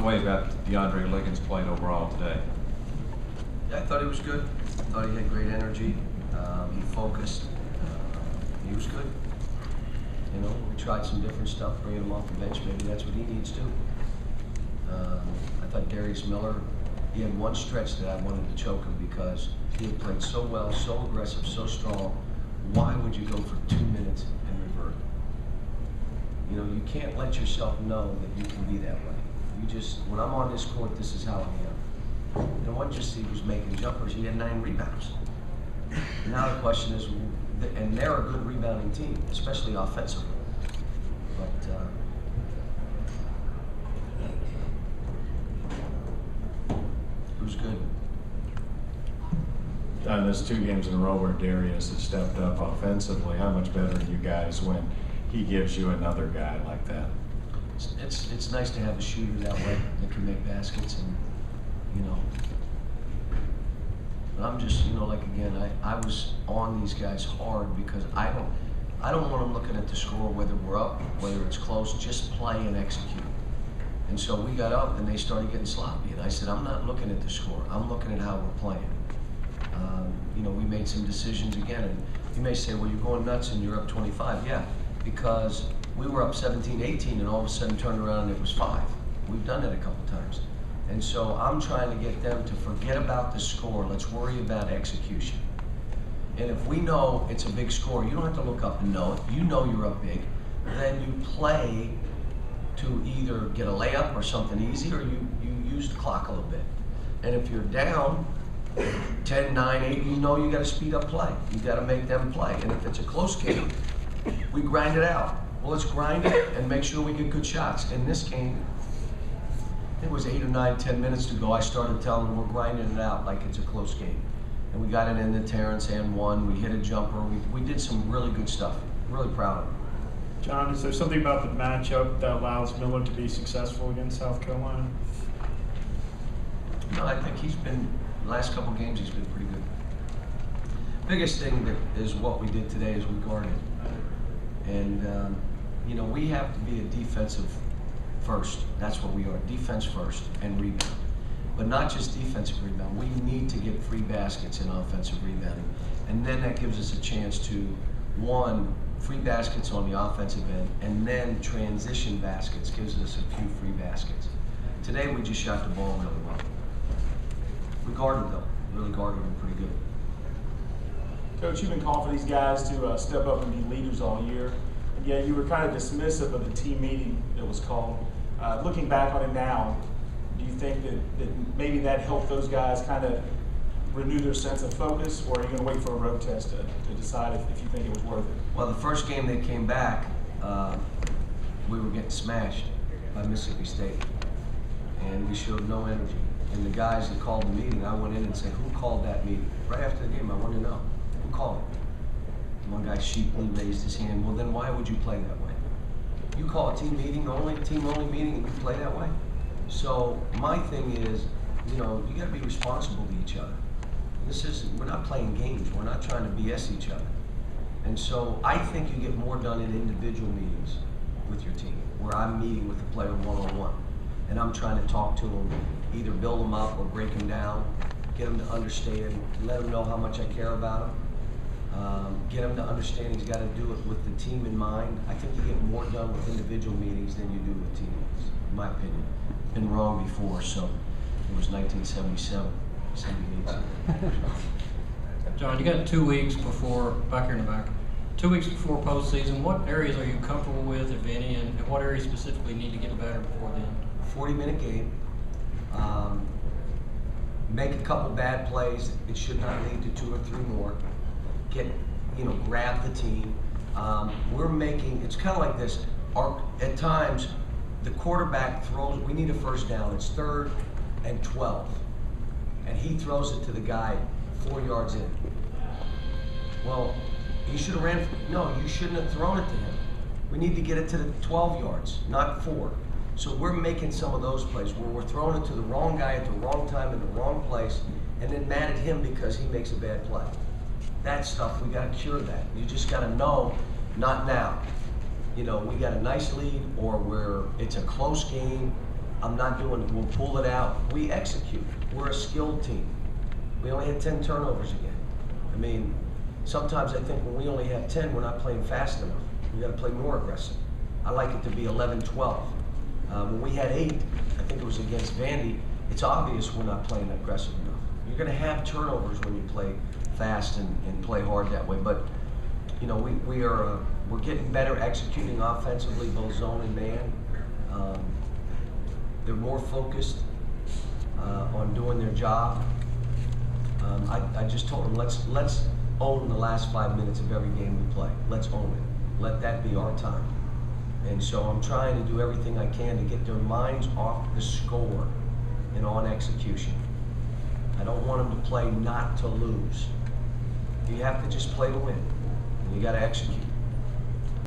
away about DeAndre Liggins' play overall today? Yeah, I thought he was good. I thought he had great energy. He focused. He was good. You know, we tried some different stuff, bringing him off the bench. Maybe that's what he needs too. I thought Darius Miller, he had one stretch that I wanted to choke him because he had played so well, so aggressive, so strong. Why would you go for 2 minutes and revert? You know, you can't let yourself know that you can be that way. You just, when I'm on this court, this is how I am. And what you see was making jumpers. He had 9 rebounds. Now the question is, and they're a good rebounding team, especially offensively. But it was good. John, there's 2 games in a row where Darius has stepped up offensively. How much better are you guys when he gives you another guy like that? It's nice to have a shooter that way that can make baskets, and you know. But I'm just, you know, like again, I was on these guys hard because I don't want them looking at the score, whether we're up, whether it's close, just play and execute. And so we got up and they started getting sloppy, and I said, I'm not looking at the score, I'm looking at how we're playing. You know, we made some decisions again, and you may say, well, you're going nuts and you're up 25. Yeah, because we were up 17-18 and all of a sudden turned around and it was 5. We've done that a couple times. And so I'm trying to get them to forget about the score. Let's worry about execution. And if we know it's a big score, you don't have to look up and know it. You know you're up big. Then you play to either get a layup or something easy, or you use the clock a little bit. And if you're down 10, 9, 8, you know you got to speed up play. You got to make them play. And if it's a close game, we grind it out. Well, let's grind it and make sure we get good shots. In this game, it was 8 or 9, 10 minutes to go. I started telling them we're grinding it out like it's a close game. And we got it into Terrence and won. We hit a jumper. We did some really good stuff. Really proud of them. John, is there something about the matchup that allows Miller to be successful against South Carolina? No, I think he's been, the last couple games, he's been pretty good. Biggest thing that is what we did today is we guarded. And, you know, we have to be a defensive first. That's what we are, defense first and rebound. But not just defensive rebound. We need to get free baskets in offensive rebounding. And then that gives us a chance to, one, free baskets on the offensive end, and then transition baskets gives us a few free baskets. Today we just shot the ball really well. We guarded them, really guarded them pretty good. Coach, you've been calling for these guys to step up and be leaders all year, and yet you were kind of dismissive of the team meeting that was called. Looking back on it now, do you think that maybe that helped those guys kind of renew their sense of focus, or are you going to wait for a road test to decide if you think it was worth it? Well, the first game they came back, we were getting smashed by Mississippi State, and we showed no energy. And the guys that called the meeting, I went in and said, who called that meeting? Right after the game, I wanted to know, who called it? One guy sheepishly raised his hand. Well, then why would you play that way? You call a team only meeting, and you play that way? So my thing is, you know, you got to be responsible to each other. We're not playing games. We're not trying to BS each other. And so I think you get more done in individual meetings with your team, where I'm meeting with the player one-on-one, and I'm trying to talk to them, either build them up or break them down, get them to understand, let them know how much I care about them, get them to understand he's got to do it with the team in mind. I think you get more done with individual meetings than you do with team meetings, in my opinion. Been wrong before, so it was 1977, 78. John, you got 2 weeks before, back here in the back, 2 weeks before postseason. What areas are you comfortable with, if any, and what areas specifically need to get better before then? 40-minute game. Make a couple bad plays. It should not lead to 2 or 3 more. Grab the team. We're making, it's kind of like this. At times, the quarterback throws, we need a first down. It's 3rd and 12. And he throws it to the guy 4 yards in. Well, he should have ran, no, you shouldn't have thrown it to him. We need to get it to the 12 yards, not 4. So we're making some of those plays where we're throwing it to the wrong guy at the wrong time in the wrong place, and then mad at him because he makes a bad play. That stuff, we gotta cure that. You just gotta know, not now. You know, we got a nice lead, or where it's a close game, I'm not doing it. We'll pull it out. We execute. We're a skilled team. We only had 10 turnovers again. I mean, sometimes I think when we only have 10, we're not playing fast enough. We got to play more aggressive. I like it to be 11, 12. When we had 8, I think it was against Vandy, it's obvious we're not playing aggressive enough. You're going to have turnovers when you play fast and play hard that way. But, you know, we're getting better executing offensively, both zone and man. They're more focused on doing their job. I just told them, let's own the last 5 minutes of every game we play. Let's own it. Let that be our time. And so I'm trying to do everything I can to get their minds off the score and on execution. I don't want them to play not to lose. You have to just play to win. And you got to execute.